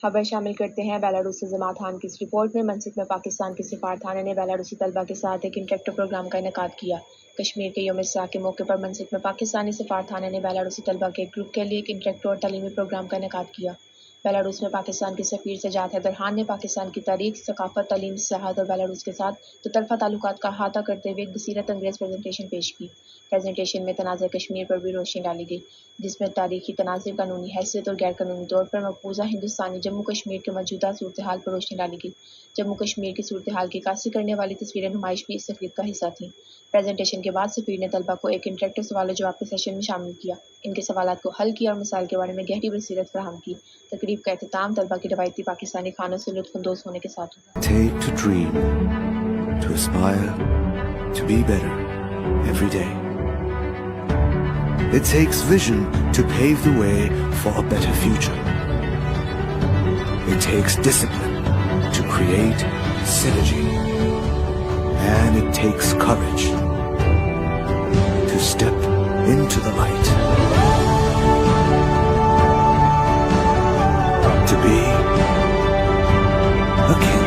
خبر شامل کرتے ہیں بیلاروسی جماعت خان کی اس رپورٹ میں منسک میں پاکستان کے سفارتخانے نے بیلاروسی طلبہ کے ساتھ ایک انٹریکٹو پروگرام کا انعقاد کیا۔ کشمیر کے یوم سیاح کے موقع پر منسک میں پاکستانی سفارتخانے نے بیلاروسی طلبہ کے ایک گروپ کے لیے ایک انٹریکٹو اور تعلیمی پروگرام کا انعقاد کیا۔ بیلاروس میں پاکستان کے سفیر سجاد حیدر خان نے پاکستان کی تاریخ، ثقافت، تعلیم، سیاحت اور بیلاروس کے ساتھ دو طرفہ تعلقات کا احاطہ کرتے ہوئے ایک بصیرت انگیز پریزنٹیشن پیش کی۔ پریزنٹیشن میں تنازع کشمیر پر بھی روشنی ڈالی گئی، جس میں تاریخی تناظر، قانونی حیثیت اور غیر قانونی طور پر مقبوضہ ہندوستانی جموں کشمیر کے موجودہ صورتحال پر روشنی ڈالی گئی۔ جموں کشمیر کی صورتحال کی عکاسی کرنے والی تصویریں نمائش بھی اس تقریب کا حصہ تھیں۔ پریزنٹیشن کے بعد سفیر نے طلبہ کو ایک انٹریکٹو سوال و جواب کے سیشن میں شامل کیا، ان کے سوالات کو حل کیا اور مسائل کے بارے میں گہری بصیرت فراہم کی۔ تقریب کا اختتام طلبہ کی روایتی پاکستانی کھانوں سے لطف اندوز ہونے کے ساتھ ہوا۔ Take to dream, to aspire, to be better every day. It takes vision to pave the way for a better future. It takes discipline to create synergy. And it takes courage to step into the light. To be a king.